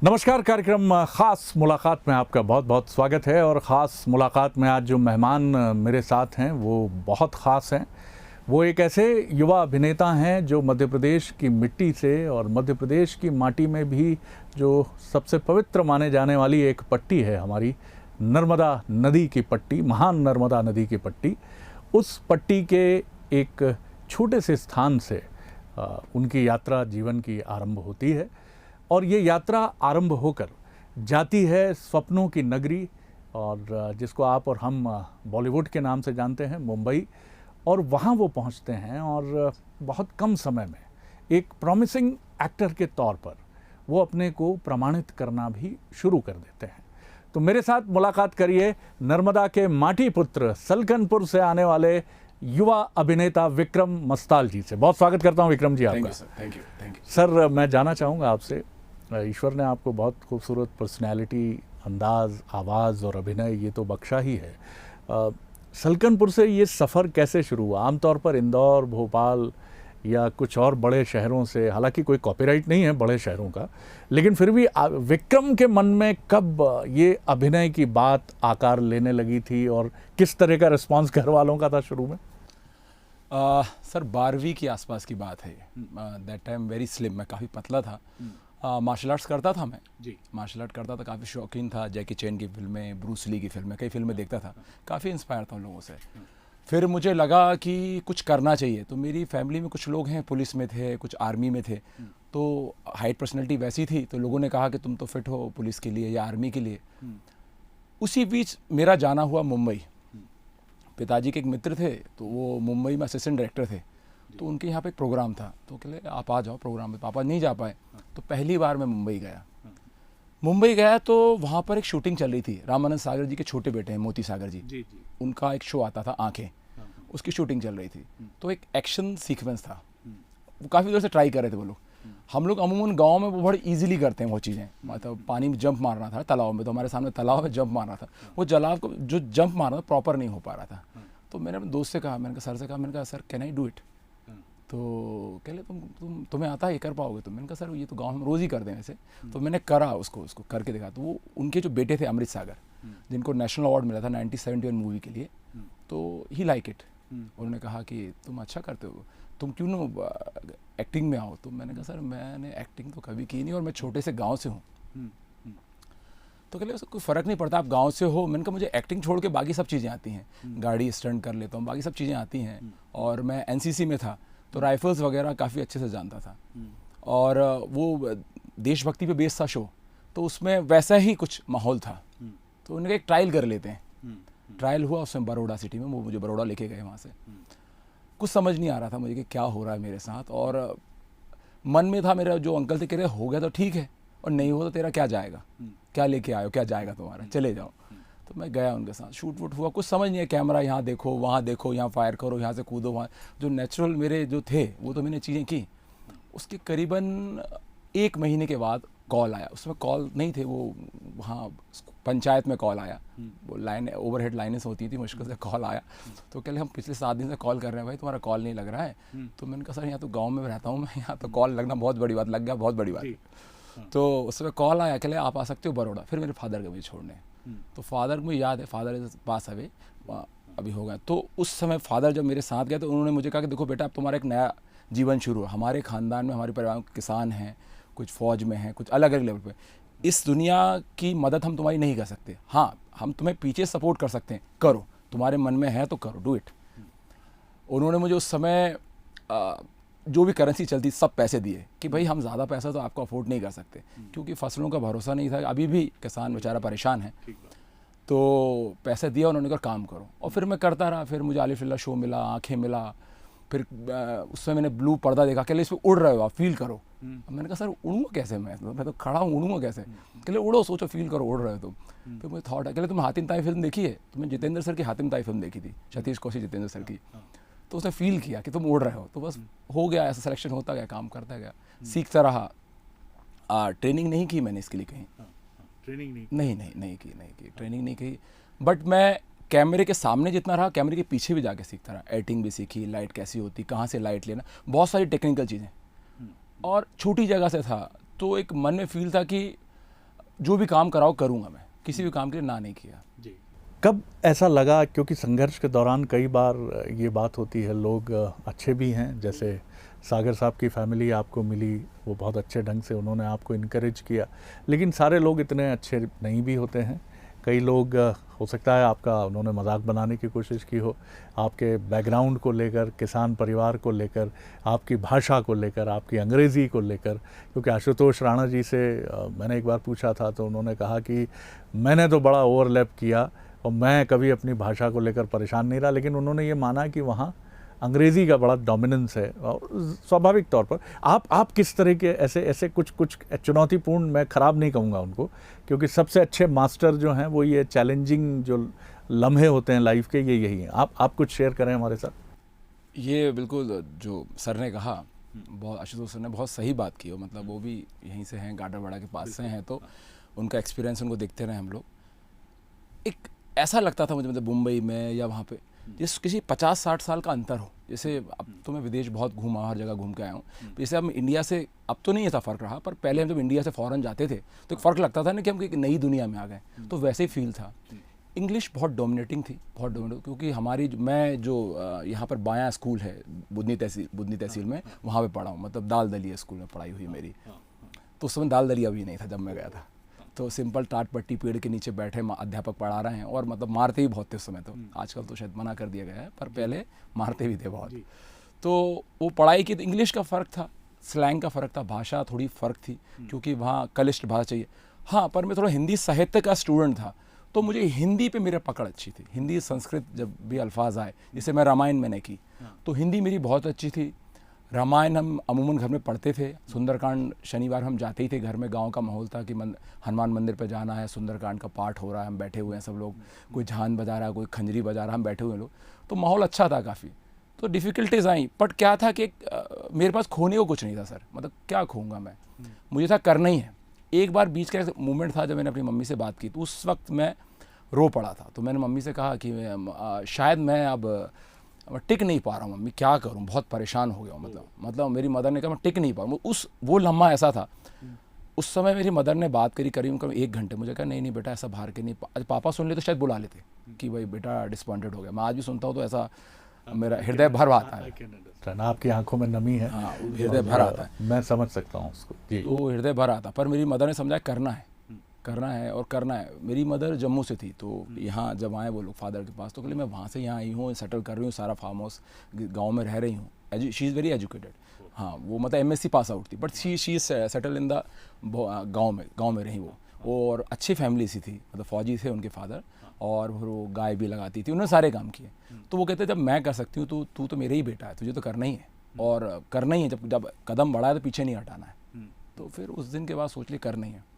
नमस्कार। कार्यक्रम ख़ास मुलाकात में आपका बहुत बहुत स्वागत है। और ख़ास मुलाकात में आज जो मेहमान मेरे साथ हैं वो बहुत ख़ास हैं। वो एक ऐसे युवा अभिनेता हैं जो मध्य प्रदेश की मिट्टी से और मध्य प्रदेश की माटी में भी जो सबसे पवित्र माने जाने वाली एक पट्टी है, हमारी नर्मदा नदी की पट्टी, महान नर्मदा नदी की पट्टी, उस पट्टी के एक छोटे से स्थान से उनकी यात्रा जीवन की आरंभ होती है। और ये यात्रा आरंभ होकर जाती है स्वप्नों की नगरी, और जिसको आप और हम बॉलीवुड के नाम से जानते हैं, मुंबई। और वहाँ वो पहुँचते हैं और बहुत कम समय में एक प्रॉमिसिंग एक्टर के तौर पर वो अपने को प्रमाणित करना भी शुरू कर देते हैं। तो मेरे साथ मुलाकात करिए नर्मदा के माटी पुत्र, सलकनपुर से आने वाले युवा अभिनेता विक्रम मस्ताल जी से। बहुत स्वागत करता हूँ विक्रम जी आपका। थैंक यू सर, मैं जानना चाहूँगा आपसे, ईश्वर ने आपको बहुत खूबसूरत पर्सनैलिटी, अंदाज़, आवाज़ और अभिनय ये तो बख्शा ही है। सलकनपुर से ये सफ़र कैसे शुरू हुआ? आमतौर पर इंदौर, भोपाल या कुछ और बड़े शहरों से, हालांकि कोई कॉपीराइट नहीं है बड़े शहरों का, लेकिन फिर भी विक्रम के मन में कब ये अभिनय की बात आकार लेने लगी थी और किस तरह का रिस्पांस घर वालों का था शुरू में? सर 12वीं के आसपास की बात है। दैट टाइम वेरी स्लिम, मैं काफ़ी पतला था। मार्शल आर्ट्स करता था मैं जी, मार्शल आर्ट करता था, काफ़ी शौकीन था। जैकी चैन की फिल्में, ब्रूस ली की फिल्में, कई फिल्में देखता था, काफ़ी इंस्पायर था उन लोगों से। फिर मुझे लगा कि कुछ करना चाहिए। तो मेरी फैमिली में कुछ लोग हैं पुलिस में थे, कुछ आर्मी में थे, तो हाइट पर्सनैलिटी वैसी थी, तो लोगों ने कहा कि तुम तो फिट हो पुलिस के लिए या आर्मी के लिए। उसी बीच मेरा जाना हुआ मुंबई। पिताजी के एक मित्र थे, तो वो मुंबई में असिस्टेंट डायरेक्टर थे, तो उनके यहाँ पे एक प्रोग्राम था, तो कहले आप आ जाओ प्रोग्राम में। पापा नहीं जा पाए, तो पहली बार मैं मुंबई गया तो वहाँ पर एक शूटिंग चल रही थी। रामानंद सागर जी के छोटे बेटे हैं मोती सागर जी, उनका एक शो आता था आंखें, उसकी शूटिंग चल रही थी। तो एक एक्शन सीक्वेंस था, वो काफ़ी देर से ट्राई कर रहे थे वो लोग। हम लोग अमूमन गांव में वो बड़ी इजीली करते हैं वो चीज़ें, मतलब पानी में जंप मारना था तालाब में, तो हमारे सामने तालाब में जंप मारना था, वो जलाब को जो जंप मारना था प्रॉपर नहीं हो पा रहा था। तो मैंने अपने दोस्त से कहा, मैंने कहा सर से कहा, मैंने कहा sir can I do it? तो कह ले तुम्हें आता है, ये कर पाओगे तुम? मैंने कहा सर ये तो गांव में रोज़ ही करते हैं वैसे। तो मैंने करा, उसको करके देखा। तो वो उनके जो बेटे थे अमृत सागर, जिनको नेशनल अवार्ड मिला था 1971 मूवी के लिए, तो ही लाइक इट। उन्होंने कहा कि तुम अच्छा करते हो, तुम क्यों ना एक्टिंग में आओ? तो मैंने कहा सर मैंने एक्टिंग तो कभी की नहीं और मैं छोटे से गाँव से हूँ। तो कह ले कोई फ़र्क नहीं पड़ता, आप गांव से हो। मैंने कहा मुझे एक्टिंग छोड़ के बाकी सब चीज़ें आती हैं, गाड़ी स्टंट कर लेता हूँ, बाकी सब चीज़ें आती हैं। और मैं एनसीसी में था, तो राइफल्स वगैरह काफ़ी अच्छे से जानता था। और वो देशभक्ति पे बेस्ड था शो, तो उसमें वैसा ही कुछ माहौल था। तो उन्होंने एक ट्रायल कर लेते हैं। ट्रायल हुआ उसमें बड़ौदा सिटी में, वो मुझे बड़ौदा लेके गए वहाँ से। कुछ समझ नहीं आ रहा था मुझे कि क्या हो रहा है मेरे साथ। और मन में था मेरा, जो अंकल थे कह रहे हो गया तो ठीक है, और नहीं हो तो तेरा क्या जाएगा, क्या लेके आयो, क्या जाएगा तुम्हारा, चले जाओ। तो मैं गया उनके साथ, शूट वूट हुआ, कुछ समझ नहीं है, कैमरा यहाँ देखो, वहाँ देखो, यहाँ फायर करो, यहाँ से कूदो, वहाँ जो नेचुरल मेरे जो थे वो तो मैंने चीज़ें की। उसके करीबन 1 महीने के बाद कॉल आया। उसमें कॉल नहीं थे, वो वहाँ पंचायत में कॉल आया, वो लाइन ओवरहेड लाइनें होती थी, मुश्किल से कॉल आया। तो कह ले हम पिछले 7 दिन से कॉल कर रहे हैं भाई, तुम्हारा कॉल नहीं लग रहा है। तो मैंने कहा सर यहाँ तो गाँव में रहता हूँ मैं, यहाँ तो कॉल लगना बहुत बड़ी बात, लग गया बहुत बड़ी बात। तो उसमें कॉल आया, कह ले आप आ सकते हो बड़ौदा। फिर मेरे फादर के मुझे छोड़ने, तो फादर को मुझे याद है, फादर इज पास अभी हो गया। तो उस समय फादर जब मेरे साथ गए तो उन्होंने मुझे कहा कि देखो बेटा अब तुम्हारा एक नया जीवन शुरू है। हमारे ख़ानदान में, हमारे परिवार में किसान हैं, कुछ फ़ौज में हैं, कुछ अलग अलग लेवल पे। इस दुनिया की मदद हम तुम्हारी नहीं कर सकते, हाँ हम तुम्हें पीछे सपोर्ट कर सकते हैं, करो, तुम्हारे मन में है तो करो, डू इट। उन्होंने मुझे उस समय जो भी करेंसी चलती सब पैसे दिए कि भाई हम ज़्यादा पैसा तो आपको अफोर्ड नहीं कर सकते, क्योंकि फसलों का भरोसा नहीं था, अभी भी किसान बेचारा परेशान है। तो पैसे दिया उन्होंने, कर काम करो। और फिर मैं करता रहा। फिर मुझे आलिफ लीला शो मिला, आंखें मिला। फिर उसमें मैंने ब्लू पर्दा देखा, कहले इसमें उड़ रहे हो आप, फील करो। मैंने कहा सर उड़ूँगा कैसे, मैं तो खड़ा हूँ, उड़ूँगा कैसे? कहले उड़ो, सोचो, फील करो, उड़ रहे हो तुम। फिर मुझे थॉट है, कहले तुम हातिम ताई फिल्म देखी है? तो मैं जितेंद्र सर की हातिम ताई फिल्म देखी थी, सतीश कौशिक जितेंद्र सर की। तो उसने फील किया कि तुम उड़ रहे हो। तो बस हो गया, ऐसा सिलेक्शन होता गया, काम करता गया, सीखता रहा। ट्रेनिंग नहीं की मैंने इसके लिए कहीं, ट्रेनिंग नहीं की ट्रेनिंग नहीं की। बट मैं कैमरे के सामने जितना रहा, कैमरे के पीछे भी जाके सीखता रहा। एडिटिंग भी सीखी, लाइट कैसी होती, कहाँ से लाइट लेना, बहुत सारी टेक्निकल चीज़ें। और छोटी जगह से था, तो एक मन में फील था कि जो भी काम कराओ करूँगा मैं, किसी भी काम के लिए ना नहीं किया। जी। कब ऐसा लगा, क्योंकि संघर्ष के दौरान कई बार ये बात होती है, लोग अच्छे भी हैं, जैसे सागर साहब की फैमिली आपको मिली, वो बहुत अच्छे ढंग से उन्होंने आपको इनकरेज किया, लेकिन सारे लोग इतने अच्छे नहीं भी होते हैं। कई लोग हो सकता है आपका उन्होंने मजाक बनाने की कोशिश की हो, आपके बैकग्राउंड को लेकर, किसान परिवार को लेकर, आपकी भाषा को लेकर, आपकी अंग्रेज़ी को लेकर। क्योंकि आशुतोष राणा जी से मैंने एक बार पूछा था तो उन्होंने कहा कि मैंने तो बड़ा ओवरलैप किया और मैं कभी अपनी भाषा को लेकर परेशान नहीं रहा, लेकिन उन्होंने ये माना कि वहाँ अंग्रेज़ी का बड़ा डोमिनेंस है। और स्वाभाविक तौर पर आप किस तरह के ऐसे कुछ चुनौतीपूर्ण, मैं ख़राब नहीं कहूँगा उनको, क्योंकि सबसे अच्छे मास्टर जो हैं वो ये चैलेंजिंग जो लम्हे होते हैं लाइफ के, ये यही हैं। आप कुछ शेयर करें हमारे साथ। ये बिल्कुल जो सर ने कहा, बहुत आशुतोष सर ने बहुत सही बात की हो, मतलब वो भी यहीं से हैं, गाडरवाड़ा के पास से हैं, तो उनका एक्सपीरियंस उनको देखते रहे हम लोग। एक ऐसा लगता था मुझे, मतलब मुंबई में या वहाँ पे जैसे किसी 50-60 साल का अंतर हो। जैसे अब तो मैं विदेश बहुत घूमा, हर जगह घूम के आया हूँ। जैसे हम इंडिया से, अब तो नहीं ऐसा फ़र्क रहा, पर पहले हम जब इंडिया से फ़ॉरेन जाते थे तो एक फ़र्क लगता था ना कि हम एक नई दुनिया में आ गए, तो वैसे ही फील था। इंग्लिश बहुत डोमिनेटिंग थी, बहुत डोमिनेटिंग, क्योंकि हमारी मैं जो यहाँ पर बायां स्कूल है बुधनी तहसील में, वहाँ पे पढ़ा हूँ, मतलब दाल दलिया स्कूल में पढ़ाई हुई मेरी। तो उस समय दाल दलिया भी नहीं था जब मैं गया था, तो सिंपल टाट पट्टी पेड़ के नीचे बैठे अध्यापक पढ़ा रहे हैं, और मतलब मारते ही बहुत थे उस समय। तो आजकल तो शायद मना कर दिया गया है, पर पहले मारते भी थे बहुत। तो वो पढ़ाई की, तो इंग्लिश का फ़र्क था, स्लैंग का फ़र्क था, भाषा थोड़ी फ़र्क थी, क्योंकि वहाँ कलिष्ठ भाषा चाहिए। हाँ, पर मैं थोड़ा हिंदी साहित्य का स्टूडेंट था, तो मुझे हिंदी पे मेरा पकड़ अच्छी थी। हिंदी संस्कृत जब भी अल्फाज आए, जैसे मैं रामायण मैंने की, तो हिंदी मेरी बहुत अच्छी थी। रामायण हम अमूमन घर में पढ़ते थे, सुंदरकांड शनिवार हम जाते ही थे, घर में गांव का माहौल था कि हनुमान मंदिर पर जाना है, सुंदरकांड का पाठ हो रहा है, हम बैठे हुए हैं सब लोग, कोई झान बजा रहा है, कोई खंजरी बजा रहा है, हम बैठे हुए हैं लोग, तो माहौल अच्छा था काफ़ी। तो डिफ़िकल्टीज़ आई, बट क्या था कि मेरे पास खोने को कुछ नहीं था सर, मतलब क्या खोऊंगा मैं, मुझे था करना ही है। एक बार बीच का मोमेंट था जब मैंने अपनी मम्मी से बात की, तो उस वक्त मैं रो पड़ा था। तो मैंने मम्मी से कहा कि शायद मैं अब टिक नहीं पा रहा हूँ मम्मी, क्या करूँ, बहुत परेशान हो गया हूँ। मतलब मेरी मदर ने कहा मैं टिक नहीं पा रहा हूँ। वो लम्हा ऐसा था, उस समय मेरी मदर ने बात करी करीब 1 घंटे, मुझे कहा नहीं बेटा ऐसा बाहर के नहीं, पापा सुन ले तो शायद बुला लेते कि भाई बेटा डिसअपॉइंटेड हो गया। मैं आज भी सुनता हूँ तो ऐसा मेरा हृदय भर आता है। आपकी आंखों में नमी है। हाँ, हृदय भर आता है, मैं समझ सकता हूँ उसको जी। तो हृदय भर आता, पर मेरी मदर ने समझाया करना है और करना है। मेरी मदर जम्मू से थी, तो यहाँ जब आए वो लोग फादर के पास, तो कहले मैं वहाँ से यहाँ आई हूँ, सेटल कर रही हूँ, सारा फार्म हाउस गाँव में रह रही हूँ। शी इज़ वेरी एजुकेटेड, हाँ, वो मतलब MSc पास आउट थी, but she is settle in the गाँव में रही वो, और अच्छी फैमिली सी थी, मतलब फौजी थे उनके फादर, और वो गाय भी लगाती थी, उन्होंने सारे काम किए। तो वो कहते जब मैं कर सकती हूँ तो तू तो मेरे ही बेटा है, तुझे तो करना ही है, और करना ही है, जब कदम बढ़ा है तो पीछे नहीं हटाना है। तो फिर उस दिन के बाद सोच लिया करना ही है।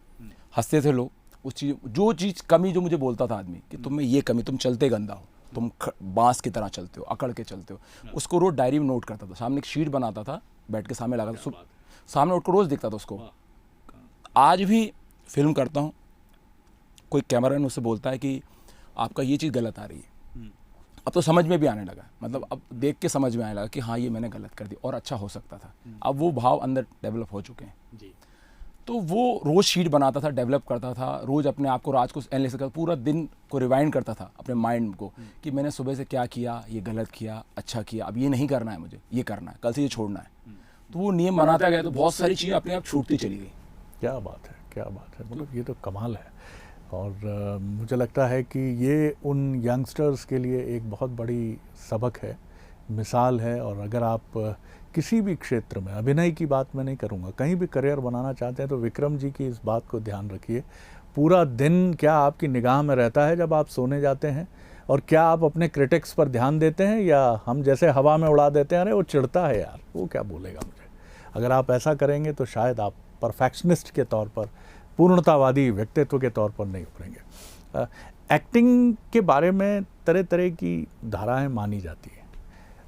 हंसते थे लोग, उस चीज़ जो कमी जो मुझे बोलता था आदमी कि तुम में ये कमी, तुम चलते गंदा हो, तुम बांस की तरह चलते हो, अकड़ के चलते हो, उसको रोज़ डायरी में नोट करता था, सामने एक शीट बनाता था, बैठ के सामने लगा था, सामने उठ कर रोज़ दिखता था उसको। आज भी फिल्म करता हूँ, कोई कैमरामैन उससे बोलता है कि आपका ये चीज़ गलत आ रही है, अब तो समझ में भी आने लगा, मतलब अब देख के समझ में आने लगा कि हाँ ये मैंने गलत कर दी और अच्छा हो सकता था। अब वो भाव अंदर डेवलप हो चुके हैं जी। तो वो रोज़ शीट बनाता था, डेवलप करता था, रोज़ अपने आप को रात को एनालिसिस करता, पूरा दिन को रिवाइंड करता था अपने माइंड को कि मैंने सुबह से क्या किया, ये गलत किया, अच्छा किया, अब ये नहीं करना है, मुझे ये करना है, कल से ये छोड़ना है। तो वो नियम बनाता गया, तो बहुत सारी चीज़ें अपने आप छूटती चली गई। क्या बात है, क्या बात है, मतलब ये तो कमाल है। और मुझे लगता है कि ये उन यंगस्टर्स के लिए एक बहुत बड़ी सबक है, मिसाल है। और अगर आप किसी भी क्षेत्र में, अभिनय की बात मैं नहीं करूँगा, कहीं भी करियर बनाना चाहते हैं तो विक्रम जी की इस बात को ध्यान रखिए। पूरा दिन क्या आपकी निगाह में रहता है जब आप सोने जाते हैं, और क्या आप अपने क्रिटिक्स पर ध्यान देते हैं, या हम जैसे हवा में उड़ा देते हैं, अरे वो चिढ़ता है यार, वो क्या बोलेगा मुझे। अगर आप ऐसा करेंगे तो शायद आप परफेक्शनिस्ट के तौर पर, पूर्णतावादी व्यक्तित्व के तौर पर नहीं उभरेंगे। एक्टिंग के बारे में तरह तरह की धाराएं मानी जाती हैं,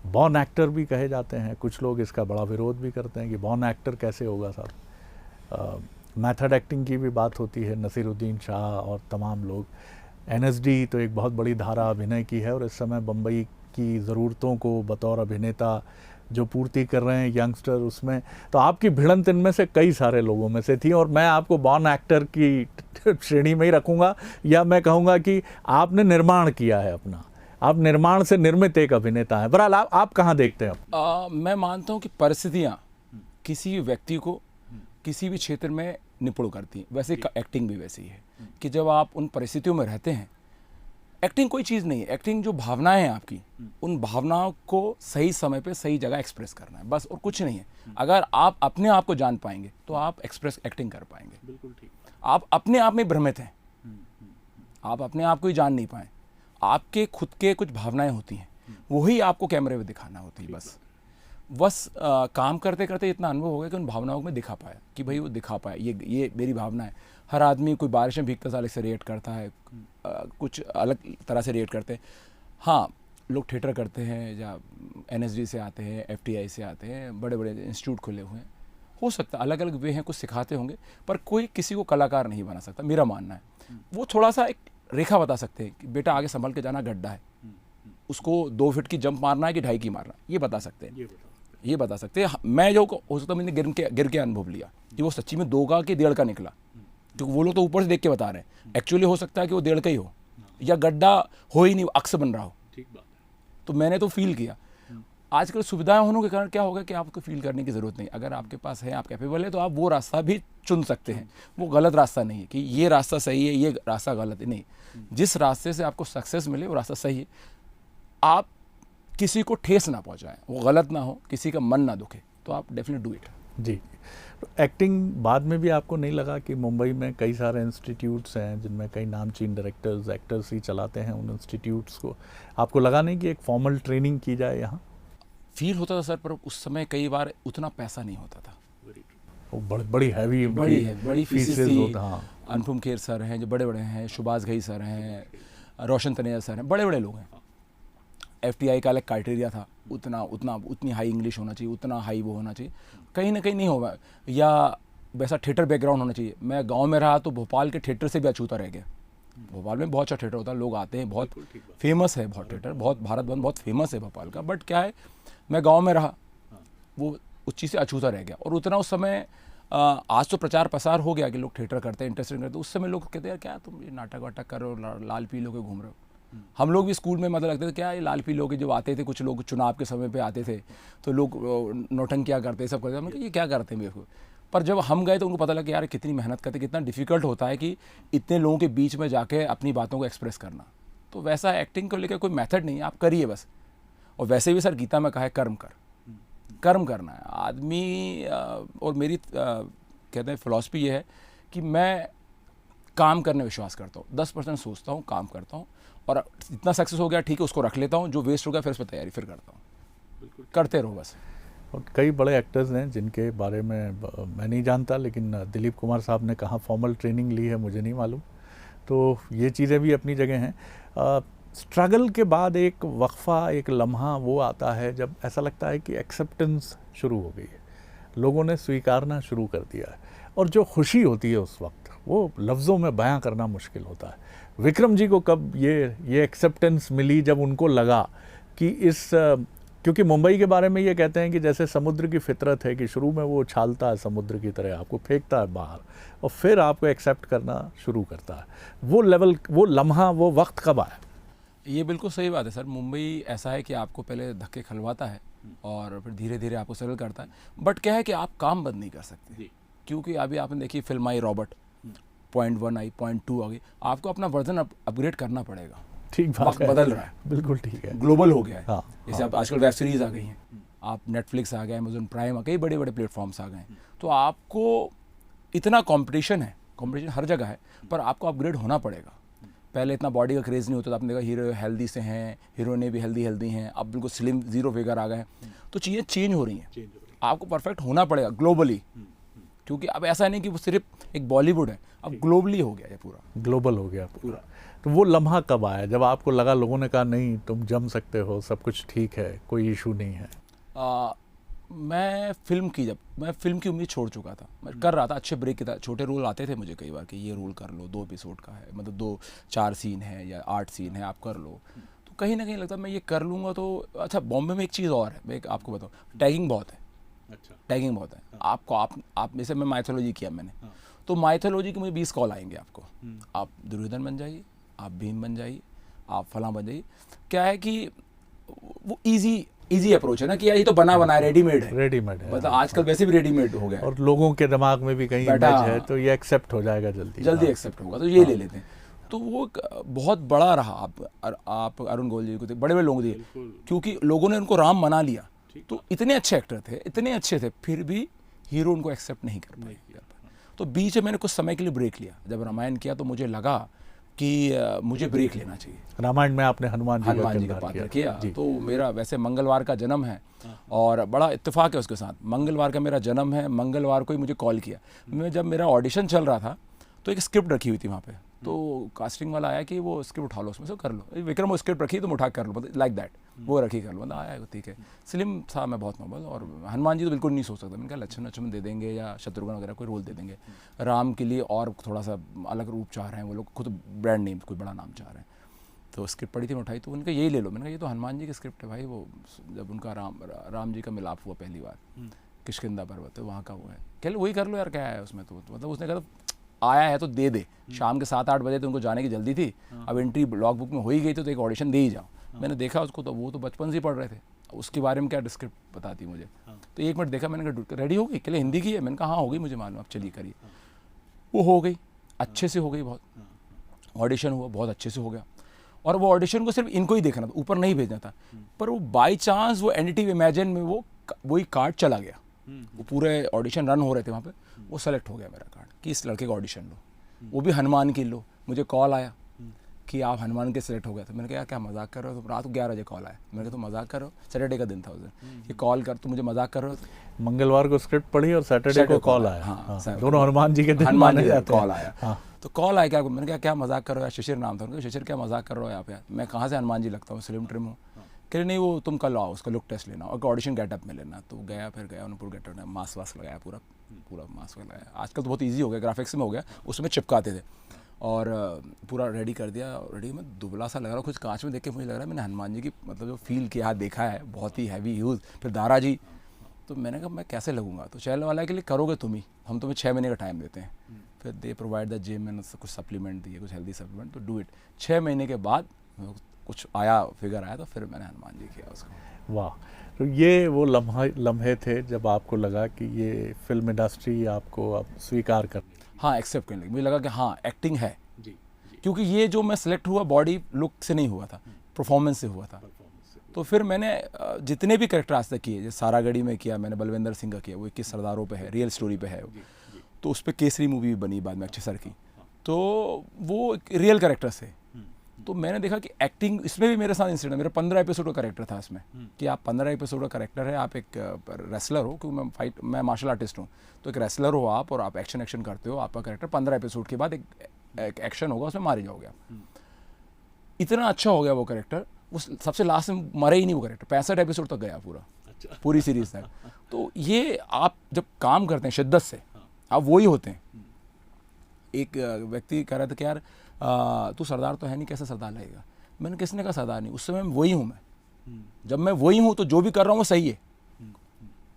बॉर्न एक्टर भी कहे जाते हैं, कुछ लोग इसका बड़ा विरोध भी करते हैं कि बॉर्न एक्टर कैसे होगा साहब। मेथड एक्टिंग की भी बात होती है, नसीरुद्दीन शाह और तमाम लोग। NSD तो एक बहुत बड़ी धारा अभिनय की है, और इस समय बम्बई की ज़रूरतों को बतौर अभिनेता जो पूर्ति कर रहे हैं यंगस्टर उसमें, तो आपकी भिड़ंत इनमें से कई सारे लोगों में से थी। और मैं आपको बॉर्न एक्टर की श्रेणी में ही रखूँगा, या मैं कहूँगा कि आपने निर्माण किया है अपना, आप निर्माण से निर्मित एक अभिनेता हैं। बहरहाल आप कहाँ देखते हैं? मैं मानता हूँ कि परिस्थितियाँ किसी भी व्यक्ति को किसी भी क्षेत्र में निपुण करती हैं। वैसे एक्टिंग भी वैसी है कि जब आप उन परिस्थितियों में रहते हैं, एक्टिंग कोई चीज़ नहीं है, एक्टिंग जो भावनाएं हैं आपकी, उन भावनाओं को सही समय पे सही जगह एक्सप्रेस करना है, बस, और कुछ नहीं है। अगर आप अपने आप को जान पाएंगे तो आप एक्सप्रेस एक्टिंग कर पाएंगे। बिल्कुल ठीक। आप अपने आप में भ्रमित हैं, आप अपने आप को ही जान नहीं पाए, आपके खुद के कुछ भावनाएं होती हैं, वही आपको कैमरे में दिखाना होती है। बस काम करते करते इतना अनुभव हो गया कि उन भावनाओं में दिखा पाया कि भाई वो दिखा पाया, ये मेरी भावना है। हर आदमी कोई बारिश में भीगता अलग से रिएक्ट करता है, कुछ अलग तरह से रिएक्ट करते हैं। हाँ, लोग थिएटर करते हैं या NSD से आते हैं, FTI से आते हैं, बड़े बड़े इंस्टीट्यूट खुले हुए हैं, हो सकता है अलग अलग वे हैं, कुछ सिखाते होंगे, पर कोई किसी को कलाकार नहीं बना सकता, मेरा मानना है। वो थोड़ा सा एक रेखा बता सकते हैं कि बेटा आगे संभल के जाना, गड्ढा है, उसको 2 फीट की जंप मारना है कि 2.5 की मारना है, ये बता सकते हैं, ये बता सकते हैं। मैं जो हो सकता है मैंने गिर के अनुभव लिया कि वो सच्ची में 2 का कि 1.5 का निकला, क्योंकि वो लोग तो ऊपर से देख के बता रहे हैं, एक्चुअली हो सकता है कि वो 1.5 का ही हो या गड्ढा हो ही नहीं, अक्स बन रहा हो। ठीक बात है। तो मैंने तो फील किया। आजकल सुविधाएं होने के कारण क्या होगा कि आपको फील करने की ज़रूरत नहीं, अगर आपके पास है, आप कैपेबल है, तो आप वो रास्ता भी चुन सकते हैं। वो गलत रास्ता नहीं है कि ये रास्ता सही है, ये रास्ता गलत है, नहीं। जिस रास्ते से आपको सक्सेस मिले वो रास्ता सही है। आप किसी को ठेस ना पहुंचाएं, वो गलत ना हो, किसी का मन ना दुखे, तो आप डेफिनेट डू इट। जी। तो एक्टिंग बाद में भी आपको नहीं लगा कि मुंबई में कई सारे इंस्टीट्यूट्स हैं जिनमें कई नामचीन डायरेक्टर्स, एक्टर्स ही चलाते हैं उन इंस्टीट्यूट्स को, आपको लगा नहीं कि एक फॉर्मल ट्रेनिंग की जाए यहाँ? फील होता था सर, पर उस समय कई बार उतना पैसा नहीं होता था। वो बड़ी हैवी बड़ी फीसेस थी। हाँ। अनुपम खेर सर हैं जो बड़े बड़े हैं, सुभाष घई सर हैं, रोशन तनेजा सर हैं, बड़े बड़े लोग हैं। FTI का अलग क्राइटेरिया था, उतनी हाई इंग्लिश होना चाहिए, उतना हाई वो होना चाहिए, कहीं ना कहीं नहीं होगा, या वैसा थिएटर बैकग्राउंड होना चाहिए। मैं गांव में रहा तो भोपाल के थिएटर से भी अछूता रह गया। भोपाल में बहुत अच्छा थिएटर होता है, लोग आते हैं, बहुत फेमस है, बहुत थिएटर, बहुत भारत बंद बहुत फेमस है भोपाल का। बट क्या है, मैं गाँव में रहा, वो उस चीज़ से अछूता रह गया। और उतना उस समय, आज तो प्रचार प्रसार हो गया कि लोग थिएटर करते हैं, इंटरेस्टिंग करते हैं। उस समय लोग कहते हैं क्या तुम ये नाटक वाटक करो, लाल पीलो के घूम रहे हो। हम लोग भी स्कूल में मतलब लगते थे क्या ये लाल पीलो के जो आते थे, कुछ लोग चुनाव के समय पे आते थे तो लोग नौटंकियाँ करते, सब करते, हमने कहा ये क्या करते हैं मेरे को। पर जब हम गए तो उनको पता लगा कि यार कितनी मेहनत करते, कितना डिफिकल्ट होता है कि इतने लोगों के बीच में जाके अपनी बातों को एक्सप्रेस करना। तो वैसा एक्टिंग को लेकर कोई मेथड नहीं है, आप करिए बस। और वैसे भी सर गीता में कहा है कर्म करना है आदमी। और मेरी कहते हैं फिलॉसफी ये है कि मैं काम करने विश्वास करता हूँ, 10% सोचता हूँ, काम करता हूँ, और इतना सक्सेस हो गया ठीक है, उसको रख लेता हूँ, जो वेस्ट हो गया फिर उस पर तैयारी फिर करता हूँ। करते रहो बस। और कई बड़े एक्टर्स हैं जिनके बारे में मैं नहीं जानता, लेकिन दिलीप कुमार साहब ने कहाँ फॉर्मल ट्रेनिंग ली है मुझे नहीं मालूम। तो ये चीज़ें भी अपनी जगह हैं। स्ट्रगल के बाद एक वक्फा, एक लम्हा वो आता है जब ऐसा लगता है कि एक्सेप्टेंस शुरू हो गई है, लोगों ने स्वीकारना शुरू कर दिया है, और जो खुशी होती है उस वक्त वो लफ्ज़ों में बयां करना मुश्किल होता है। विक्रम जी को कब ये एक्सेप्टेंस मिली जब उनको लगा कि क्योंकि मुंबई के बारे में ये कहते हैं कि जैसे समुद्र की फितरत है कि शुरू में वो उछालता है समुद्र की तरह, आपको फेंकता है बाहर, और फिर आपको एक्सेप्ट करना शुरू करता है। वो लेवल, वो लम्हा, वो वक्त कब आया? ये बिल्कुल सही बात है सर। मुंबई ऐसा है कि आपको पहले धक्के खलवाता है और फिर धीरे धीरे आपको सरल करता है। बट क्या है कि आप काम बंद नहीं कर सकते, क्योंकि अभी आपने देखी फिल्म आई रॉबर्ट, 0.1 आई, 0.2 आ गई, आपको अपना वर्जन अपग्रेड करना पड़ेगा। ठीक बात है, बदल रहा है, बिल्कुल ठीक है, ग्लोबल हो गया है। हाँ, जैसे आप आजकल वेब सीरीज आ गई हैं, आप नेटफ्लिक्स आ गया, अमेजोन प्राइम आ, कई बड़े बड़े प्लेटफॉर्म्स आ गए हैं। तो आपको इतना कंपटीशन है, कंपटीशन हर जगह है, पर आपको अपग्रेड होना पड़ेगा। पहले इतना बॉडी का क्रेज़ नहीं होता था, आपने देखा हीरो हेल्दी से हैं, हीरोइनें भी हेल्दी हैं, अब बिल्कुल स्लिम जीरो फिगर आ गए हैं। तो चीज़ें चेंज हो रही हैं, आपको परफेक्ट होना पड़ेगा ग्लोबली, क्योंकि अब ऐसा नहीं कि वो सिर्फ एक बॉलीवुड है, अब ग्लोबली हो गया, ये पूरा ग्लोबल हो गया पूरा। तो वो लम्हा कब आया जब आपको लगा, लोगों ने कहा नहीं तुम जम सकते हो, सब कुछ ठीक है, कोई इशू नहीं है? मैं फिल्म की उम्मीद छोड़ चुका था। मैं कर रहा था, अच्छे ब्रेक के था, छोटे रोल आते थे मुझे कई बार कि ये रोल कर लो, 2 एपिसोड का है, मतलब 2-4 सीन है या 8 सीन है, आप कर लो। तो कहीं ना कहीं लगता मैं ये कर लूँगा तो अच्छा। बॉम्बे में एक चीज़ और है, मैं एक आपको बताऊँ, टैगिंग बहुत है। अच्छा। टैगिंग बहुत है। आपको आप जैसे मैं माइथोलॉजी किया मैंने, तो माइथोलॉजी के मुझे 20 कॉल आएंगे आपको। आप दुर्योधन बन जाइए, आप भीम बन जाइए, आप फलां बन जाइए। क्या है कि वो इजी अप्रोच है ना कि यार ये तो बना बनाया रेडीमेड है। रेडीमेड है, मतलब आजकल वैसे भी रेडीमेड हो गया है। और लोगों के दिमाग में भी कहीं इमेज है तो ये एक्सेप्ट हो जाएगा जल्दी एक्सेप्ट होगा, तो ये ले लेते हैं। तो वो एक बहुत बड़ा रहा। आप अरुण गोयल जी को बड़े बड़े लोग दिए, क्योंकि लोगों ने उनको राम मना लिया। तो इतने अच्छे एक्टर थे, इतने अच्छे थे, फिर भी हीरो उनको एक्सेप्ट नहीं कर पाए। तो बीच में मैंने कुछ समय के लिए ब्रेक लिया। जब रामायण किया तो मुझे लगा कि मुझे ब्रेक लेना चाहिए। रामायण में आपने हनुमान जी का पात्र किया। तो मेरा वैसे मंगलवार का जन्म है और बड़ा इत्तेफाक है उसके साथ, मंगलवार का मेरा जन्म है। मंगलवार को ही मुझे कॉल किया। मैं जब मेरा ऑडिशन चल रहा था तो एक स्क्रिप्ट रखी हुई थी वहाँ पे, तो कास्टिंग वाला आया कि वो स्क्रिप्ट उठा लो, उसमें से कर लो। विक्रम वो स्क्रिप्ट रखी तुम उठा कर लो, लाइक दैट, वो रखी कर लो। मतलब आया ठीक है। स्लिम था मैं बहुत नॉर्मल, और हनुमान जी तो बिल्कुल नहीं सोच सकता। मैंने कहा लक्ष्मण दे देंगे या शत्रुघ्न वगैरह कोई रोल दे देंगे। राम के लिए और थोड़ा सा अलग रूप चाह रहे हैं वो लोग, खुद ब्रांड नेम कोई बड़ा नाम चाह रहे हैं। तो स्क्रिप्ट पढ़ी थी, मैं उठाई तो उनका यही ले लो। मैंने कहा ये तो हनुमान जी की स्क्रिप्ट है भाई। वो जब उनका राम जी का मिलाप हुआ पहली बार किष्किंधा पर्वत है, वहाँ का वो है, कह लो वही कर लो यार, क्या है उसमें। तो मतलब उसने कहा आया है तो दे दे। शाम के 7-8 बजे तो उनको जाने की जल्दी थी। अब एंट्री लॉग बुक में हो ही गई थी तो एक ऑडिशन दे ही जाओ। मैंने देखा उसको, तो वो तो बचपन से ही पढ़ रहे थे, उसके बारे में क्या डिस्क्रिप्ट बताती मुझे। तो 1 मिनट देखा, मैंने कहा रेडी हो गई, के लिए हिंदी की है। मैंने कहा हाँ हो गई, मुझे मालूम, अब चलिए करिए। वो हो गई, अच्छे से हो गई। बहुत ऑडिशन हुआ, बहुत अच्छे से हो गया। और वो ऑडिशन को सिर्फ इनको ही देखना था, ऊपर नहीं भेजना था। पर वो बाई चांस वो एनडीटीवी इमेजिन में वही कार्ड चला गया। वो पूरे ऑडिशन रन हो रहे थे वहाँ पे, वो सेलेक्ट हो गया मेरा कार्ड कि इस लड़के का ऑडिशन लो, वो भी हनुमान की लो। मुझे कॉल आया कि आप हनुमान के सिलेक्ट हो गए। तो मैंने कहा यार क्या मजाक कर रहे हो। तो रात को 11 बजे कॉल आया। मैंने कहा तो मजाक कर रहे हो, सैटरडे का दिन था उस दिन, ये कॉल कर, तो मुझे मजाक कर रहे हो। मंगलवार को स्क्रिप्ट पढ़ी और सैटरडे को कॉल आया। हाँ, दोनों हनुमान जी के दिन माने जाते हैं। कॉल आया। तो कॉल आया, क्या मैंने कहा क्या मजाक कर रहे हो यार, शिशिर नाम था उनका। शिशिर क्या मजाक कर रहे हो आप यार, मैं कहाँ से हनुमान जी लगता हूँ, स्लिम ट्रिम हूँ। कह रहे नहीं वो तुम कल आओ, उसका लुक टेस्ट लेना और ऑडिशन गेटअप में लेना। तो गया, फिर गया उन्होंने पूरा गेटअप, मास्क वास्क लगाया, पूरा मास्क लगाया। आजकल तो बहुत ईजी हो गया, ग्राफिक्स में हो गया, उसमें चिपकाते थे। और पूरा रेडी कर दिया। रेडी में दुबला सा लग रहा, कुछ कांच में देख के मुझे लग रहा है मैंने हनुमान जी की मतलब जो फील किया देखा है, बहुत ही हैवी यूज़। फिर दारा जी, तो मैंने कहा मैं कैसे लगूंगा। तो चैनल वाला के लिए करोगे तुम ही, हम तुम्हें 6 महीने का टाइम देते हैं। फिर they provide the gym and कुछ सप्लीमेंट दिए, कुछ हेल्दी सप्लीमेंट, तो डू इट। 6 महीने के बाद कुछ आया, फिगर आया, तो फिर मैंने हनुमान जी किया उसको। वाह। तो ये वो लम्हे थे जब आपको लगा कि ये फिल्म इंडस्ट्री आपको अब स्वीकार कर, हाँ एक्सेप्ट करने लगी। मुझे लगा कि हाँ एक्टिंग है जी। क्योंकि ये जो मैं सिलेक्ट हुआ बॉडी लुक से नहीं हुआ था, परफॉर्मेंस से हुआ था। तो फिर मैंने जितने भी कैरेक्टर आज तक किए, जैसे सारागढ़ी में किया मैंने, बलविंदर सिंह का किया, वो 21 सरदारों पे है, रियल स्टोरी पे है। तो उस पर केसरी मूवी भी बनी बाद में अक्षय सर की, तो वो रियल कैरेक्टर से। तो मैंने देखा कि एक्टिंग इसमें भी मेरे साथ इंसिडेंट है। मेरा 15 एपिसोड का कैरेक्टर था इसमें, कि आप 15 एपिसोड का कैरेक्टर है, आप एक रेसलर हो, क्योंकि मैं मार्शल आर्टिस्ट हूँ। तो एक रेसलर हो आप, और आप एक्शन करते हो। आपका कैरेक्टर 15 एपिसोड के बाद एक एक्शन होगा, उसमें मारे जाओगे आप। इतना अच्छा हो गया वो कैरेक्टर, उस सबसे लास्ट में मरे ही नहीं वो कैरेक्टर। 65 एपिसोड तक गया पूरी सीरीज तक। तो ये आप जब काम करते हैं शिद्दत से, आप वही होते हैं। एक व्यक्ति कह रहा था कि यार तू सरदार तो है नहीं, कैसे सरदार लगेगा। मैंने किसने कहा सरदार नहीं, उस समय वही हूँ मैं। जब मैं वही हूँ तो जो भी कर रहा हूँ वो सही है।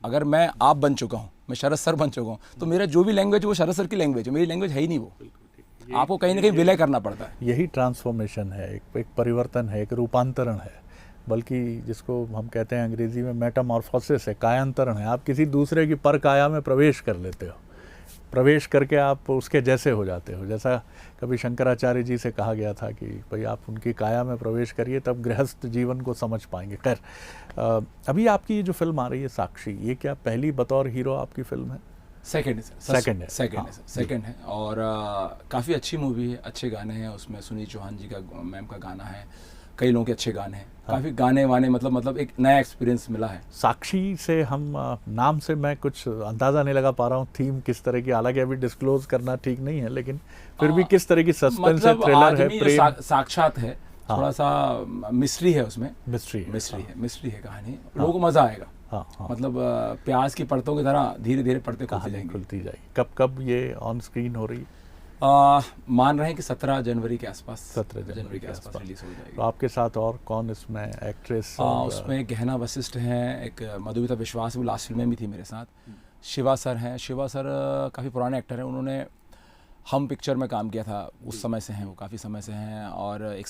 अगर मैं आप बन चुका हूँ, मैं शरद सर बन चुका हूँ, तो मेरा जो भी लैंग्वेज वो शरद सर की लैंग्वेज है, मेरी लैंग्वेज है ही नहीं वो। आपको कहीं ना कहीं विलय करना पड़ता है। यही ट्रांसफॉर्मेशन है, एक परिवर्तन है, एक रूपांतरण है, बल्कि जिसको हम कहते हैं अंग्रेजी में मेटामॉर्फोसिस है, कायांतरण है। आप किसी दूसरे की पर काया में प्रवेश कर लेते हो, प्रवेश करके आप उसके जैसे हो जाते हो। जैसा कभी शंकराचार्य जी से कहा गया था कि भाई आप उनकी काया में प्रवेश करिए, तब गृहस्थ जीवन को समझ पाएंगे। खैर, अभी आपकी ये जो फिल्म आ रही है साक्षी, ये क्या पहली बतौर हीरो आपकी फिल्म है? सेकंड है सर, सेकंड है। और काफ़ी अच्छी मूवी है, अच्छे गाने हैं उसमें। सुनील चौहान जी का, मैम का गाना है, कई लोगों के अच्छे गाने हैं। काफ़ी गाने वाने, मतलब एक नया एक्सपीरियंस मिला है। साक्षी से हम नाम से मैं कुछ अंदाज़ा नहीं लगा पा रहा हूँ थीम किस तरह की, हालांकि अभी डिस्क्लोज करना ठीक नहीं है, लेकिन फिर भी किस तरह की सस्पेंस है, थ्रिलर है, प्रेम, साक्षात है, थोड़ा सा मिस्ट्री है उसमें। मिस्ट्री है कहानी, लोगों को मज़ा आएगा। मतलब प्याज की परतों की तरह धीरे धीरे परतें खुलती जाएंगी। कब ये ऑन स्क्रीन हो रही है? मान रहे हैं कि 17 जनवरी के आसपास 17 जनवरी के आसपास रिलीज हो जाएगी। तो आपके साथ और कौन इसमें एक्ट्रेस? उसमें गहना वशिष्ठ हैं, एक मधुमिता विश्वास, वो लास्ट फिल्म में भी थी मेरे साथ। शिवा सर हैं, शिवा सर काफ़ी पुराने एक्टर हैं, उन्होंने हम पिक्चर में काम किया था, उस समय से हैं वो, काफ़ी समय से हैं। और एक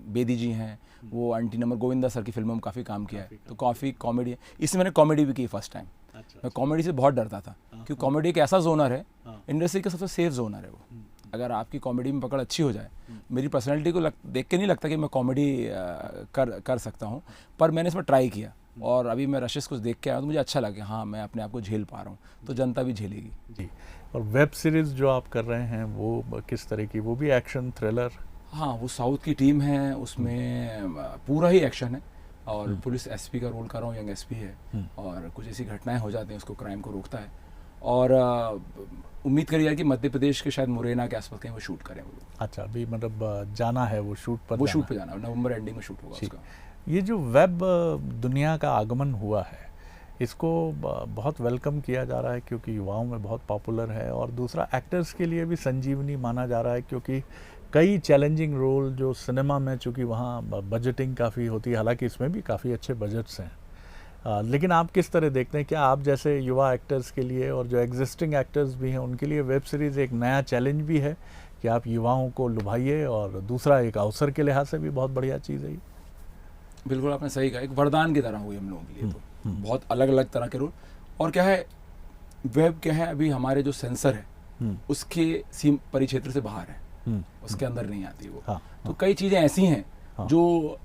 बेदी जी हैं, वो आंटी नंबर गोविंदा सर की फिल्मों में काफ़ी काम किया है, तो काफ़ी कॉमेडी है। इसमें मैंने कॉमेडी भी की फर्स्ट टाइम। मैं कॉमेडी से बहुत डरता था, क्योंकि कॉमेडी एक ऐसा जोनर है, इंडस्ट्री का सबसे सेफ जोनर है वो। अगर आपकी कॉमेडी में पकड़ अच्छी हो जाए, मेरी पर्सनैलिटी को देख के नहीं लगता कि मैं कॉमेडी कर सकता हूँ, पर मैंने इसमें ट्राई किया और अभी मैं रशेस कुछ देख के आया तो मुझे अच्छा लगा, हाँ मैं अपने आप को झेल पा रहा हूँ, तो जनता भी झेलेगी जी। और वेब सीरीज़ जो आप कर रहे हैं वो किस तरह की? वो भी एक्शन थ्रिलर? हाँ, वो साउथ की टीम है, उसमें पूरा ही एक्शन है और पुलिस एसपी का रोल कर रहा हूँ, यंग एसपी है, और कुछ ऐसी घटनाएं हो जाती हैं, उसको क्राइम को रोकता है। और उम्मीद करिए कि मध्य प्रदेश के शायद मुरैना के आसपास कहीं वो शूट करें वो लोग। अच्छा, अभी मतलब जाना है वो शूट पर? वो शूट पे जाना है, नवंबर एंडिंग में शूट होगा उसका। ये जो वेब दुनिया का आगमन हुआ है, इसको बहुत वेलकम किया जा रहा है क्योंकि युवाओं में बहुत पॉपुलर है, और दूसरा एक्टर्स के लिए भी संजीवनी माना जा रहा है, क्योंकि कई चैलेंजिंग रोल जो सिनेमा में, चूँकि वहाँ बजटिंग काफ़ी होती है, हालांकि इसमें भी काफ़ी अच्छे बजट्स हैं, लेकिन आप किस तरह देखते हैं? क्या आप जैसे युवा एक्टर्स के लिए और जो एग्जिस्टिंग एक्टर्स भी हैं उनके लिए वेब सीरीज़ एक नया चैलेंज भी है कि आप युवाओं को लुभाइए, और दूसरा एक अवसर के लिहाज से भी बहुत बढ़िया चीज़ है ये? बिल्कुल आपने सही कहा, एक वरदान की तरह हुई हम लोगों के लिए, तो बहुत अलग अलग तरह के रोल। और क्या है, वेब क्या है, अभी हमारे जो सेंसर है उसके परिक्षेत्र से बाहर है, उसके अंदर नहीं आती वो। तो कई चीज़ें ऐसी हैं जो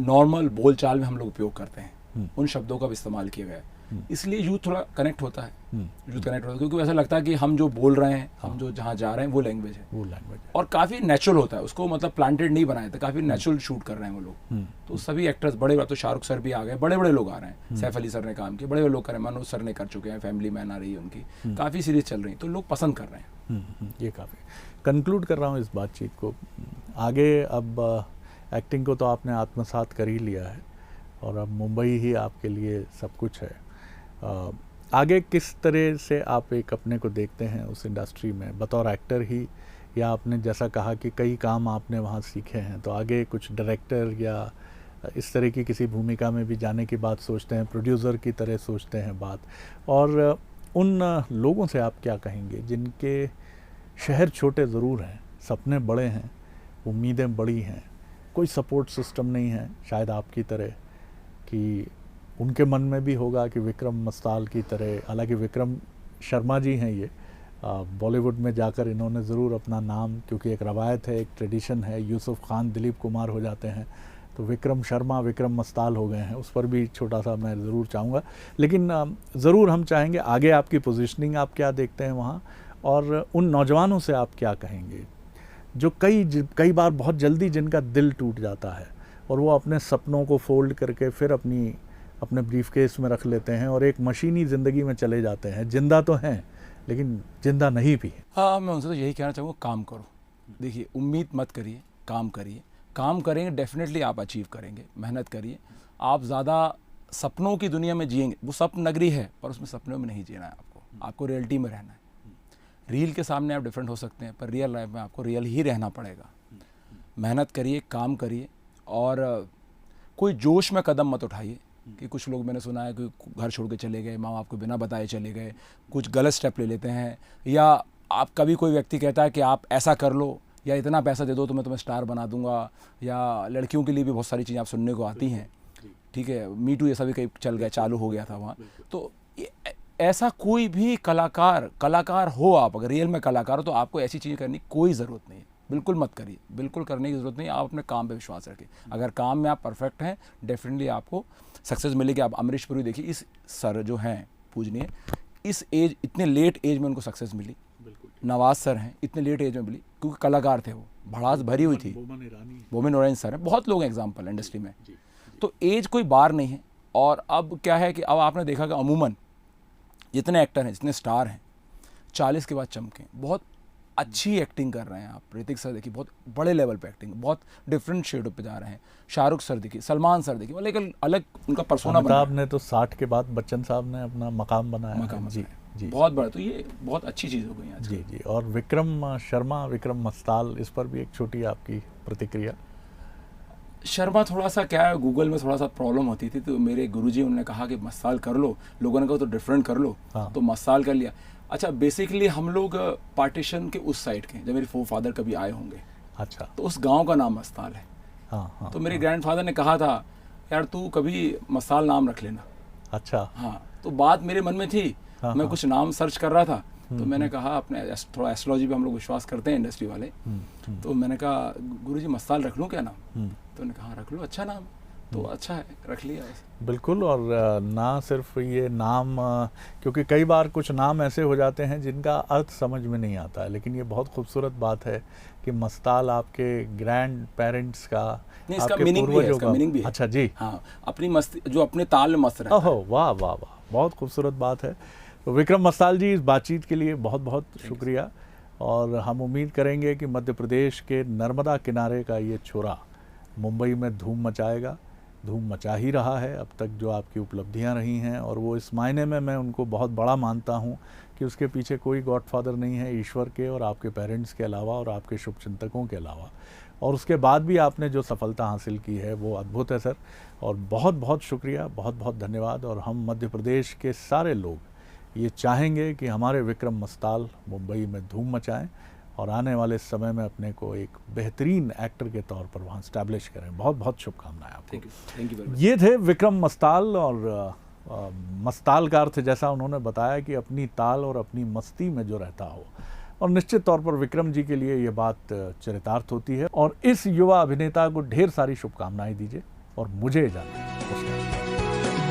नॉर्मल बोलचाल में हम लोग उपयोग करते हैं, उन शब्दों का भी इस्तेमाल किया गया है, इसलिए यूथ थोड़ा कनेक्ट होता है, क्योंकि ऐसा लगता है कि हम जो बोल रहे हैं, हम जो जहाँ जा रहे हैं वो लैंग्वेज है, और काफ़ी नेचुरल होता है, उसको मतलब प्लांटेड नहीं बनाया था, काफ़ी नेचुरल शूट कर रहे हैं वो लोग। तो सभी एक्टर्स बड़े, तो शाहरुख सर भी आ गए, बड़े बड़े लोग आ रहे हैं, सैफ अली सर ने काम किया, बड़े बड़े लोग कर रहे हैं, मनोज सर ने कर चुके हैं, फैमिली मैन आ रही है उनकी, काफ़ी सीरीज चल रही है, तो लोग पसंद कर रहे हैं। ये काफ़ी कंक्लूड कर रहा हूँ इस बातचीत को आगे। अब एक्टिंग को तो आपने आत्मसात कर ही लिया है, और अब मुंबई ही आपके लिए सब कुछ है। आगे किस तरह से आप एक अपने को देखते हैं उस इंडस्ट्री में, बतौर एक्टर ही, या आपने जैसा कहा कि कई काम आपने वहाँ सीखे हैं, तो आगे कुछ डायरेक्टर या इस तरह की किसी भूमिका में भी जाने की बात सोचते हैं, प्रोड्यूसर की तरह सोचते हैं बात? और उन लोगों से आप क्या कहेंगे जिनके शहर छोटे ज़रूर हैं, सपने बड़े हैं, उम्मीदें बड़ी हैं, कोई सपोर्ट सिस्टम नहीं है शायद आपकी तरह, कि उनके मन में भी होगा कि विक्रम मस्ताल की तरह, हालांकि विक्रम शर्मा जी हैं ये, बॉलीवुड में जाकर इन्होंने ज़रूर अपना नाम, क्योंकि एक रवायत है, एक ट्रेडिशन है, यूसुफ खान दिलीप कुमार हो जाते हैं, तो विक्रम शर्मा विक्रम मस्ताल हो गए हैं, उस पर भी छोटा सा मैं ज़रूर चाहूँगा। लेकिन ज़रूर हम चाहेंगे आगे आपकी पोजीशनिंग आप क्या देखते हैं वहाँ, और उन नौजवानों से आप क्या कहेंगे जो कई बार बहुत जल्दी जिनका दिल टूट जाता है, और वो अपने सपनों को फोल्ड करके फिर अपने ब्रीफकेस में रख लेते हैं और एक मशीनी ज़िंदगी में चले जाते हैं, जिंदा तो हैं लेकिन जिंदा नहीं भी। हाँ, मैं उनसे तो यही कहना चाहूँगा, काम करो। देखिए, उम्मीद मत करिए, काम करिए, काम करेंगे डेफिनेटली आप अचीव करेंगे, मेहनत करिए। आप ज़्यादा सपनों की दुनिया में जिएंगे, वो सपन नगरी है पर उसमें सपनों में नहीं जीना है आपको रियलिटी में रहना है। रील के सामने आप डिफरेंट हो सकते हैं, पर रियल लाइफ में आपको रियल ही रहना पड़ेगा। मेहनत करिए, काम करिए, और कोई जोश में कदम मत उठाइए कि कुछ लोग, मैंने सुना है कि घर छोड़ के चले गए, माँ बाप को बिना बताए चले गए, कुछ गलत स्टेप ले लेते हैं, या आप कभी कोई व्यक्ति कहता है कि आप ऐसा कर लो या इतना पैसा दे दो तो मैं तुम्हें स्टार बना दूंगा, या लड़कियों के लिए भी बहुत सारी चीज़ें आप सुनने को आती हैं, ठीक है, मी टू ये सभी कहीं चल गया, चालू हो गया था वहाँ। तो ऐसा कोई भी कलाकार हो, आप अगर रियल में कलाकार हो तो आपको ऐसी चीज़ें करने की कोई ज़रूरत नहीं है, बिल्कुल मत करिए, बिल्कुल करने की ज़रूरत नहीं। आप अपने काम पे विश्वास रखिए, अगर काम में आप परफेक्ट हैं डेफिनेटली आपको सक्सेस मिलेगी। आप अमरीश पुरी देखिए, इस सर जो हैं पूजनीय, इस एज, इतने लेट एज में उनको सक्सेस मिली। नवाज सर हैं, इतने लेट एज में मिली क्योंकि कलाकार थे, वो भड़ास भरी हुई थी। बोमन ईरानी सर हैं, बहुत लोग हैं एग्जाम्पल इंडस्ट्री में। तो एज कोई बार नहीं है। और अब क्या है कि अब आपने देखा कि अमूमन जितने एक्टर हैं, जितने स्टार हैं, 40 के बाद चमके, बहुत अच्छी एक्टिंग कर रहे हैं। आप ऋतिक सर देखिए, बहुत बड़े लेवल पे एक्टिंग, बहुत डिफरेंट शेड पे जा रहे हैं। शाहरुख सर देखिए, सलमान सर देखिए, मतलब एक अलग उनका पर्सोना बना। अमिताभ ने तो 60 के बाद, बच्चन साहब ने अपना मकाम बनाया। जी बहुत बड़ा, तो ये बहुत अच्छी चीज़ हो गई आज। जी जी। और विक्रम शर्मा, विक्रम मस्ताल, इस पर भी एक छोटी आपकी प्रतिक्रिया। शर्मा थोड़ा सा क्या है, गूगल में थोड़ा सा प्रॉब्लम होती थी, तो मेरे गुरुजी उन्होंने कहा कि मसाल कर लो, लोगों ने कहा तो डिफरेंट कर लो, हाँ। तो मसाल कर लिया। अच्छा, बेसिकली हम लोग पार्टीशन के उस साइड के, जब मेरे फादर कभी आए होंगे, अच्छा। तो उस गांव का नाम मस्ताल है। हाँ हाँ। तो मेरे ग्रैंडफादर ने कहा था यार तू कभी मसाल नाम रख लेना। अच्छा। हाँ, तो बात मेरे मन में थी, हाँ, मैं हाँ। कुछ नाम सर्च कर रहा था, तो मैंने कहा अपने थोड़ा एस्ट्रोलॉजी पे हम लोग विश्वास करते हैं इंडस्ट्री वाले, तो मैंने कहा गुरुजी मसाल रख लूँ क्या नाम? तो उन्होंने कहा रख लो, अच्छा नाम, तो अच्छा है, रख लिया। बिल्कुल। और ना सिर्फ ये नाम, क्योंकि कई बार कुछ नाम ऐसे हो जाते हैं जिनका अर्थ समझ में नहीं आता है, लेकिन ये बहुत खूबसूरत बात है कि मस्ताल आपके ग्रैंड पेरेंट्स का, नहीं, इसका आपके मीनिंग भी है, पूर्वजों इसका का। मीनिंग भी है। अच्छा जी। हाँ, अपनी मस्ती जो अपने ताल में मस्त रहता है। ओहो, वाह वाह वाह, बहुत खूबसूरत बात है। तो विक्रम मस्ताल जी, इस बातचीत के लिए बहुत बहुत शुक्रिया। और हम उम्मीद करेंगे कि मध्य प्रदेश के नर्मदा किनारे का ये छोरा मुंबई में धूम मचाएगा, धूम मचा ही रहा है अब तक जो आपकी उपलब्धियां रही हैं। और वो इस मायने में मैं उनको बहुत बड़ा मानता हूं कि उसके पीछे कोई गॉडफादर नहीं है ईश्वर के और आपके पेरेंट्स के अलावा और आपके शुभचिंतकों के अलावा। और उसके बाद भी आपने जो सफलता हासिल की है वो अद्भुत है सर। और बहुत बहुत शुक्रिया, बहुत बहुत धन्यवाद। और हम मध्य प्रदेश के सारे लोग ये चाहेंगे कि हमारे विक्रम मस्ताल मुंबई में धूम मचाएं और आने वाले समय में अपने को एक बेहतरीन एक्टर के तौर पर वहाँ स्टैब्लिश करें। बहुत बहुत शुभकामनाएं आपको। Thank you very much. ये थे विक्रम मस्ताल। और मस्ताल का अर्थ जैसा उन्होंने बताया कि अपनी ताल और अपनी मस्ती में जो रहता हो, और निश्चित तौर पर विक्रम जी के लिए ये बात चरितार्थ होती है। और इस युवा अभिनेता को ढेर सारी शुभकामनाएं दीजिए और मुझे इजाजत दीजिए।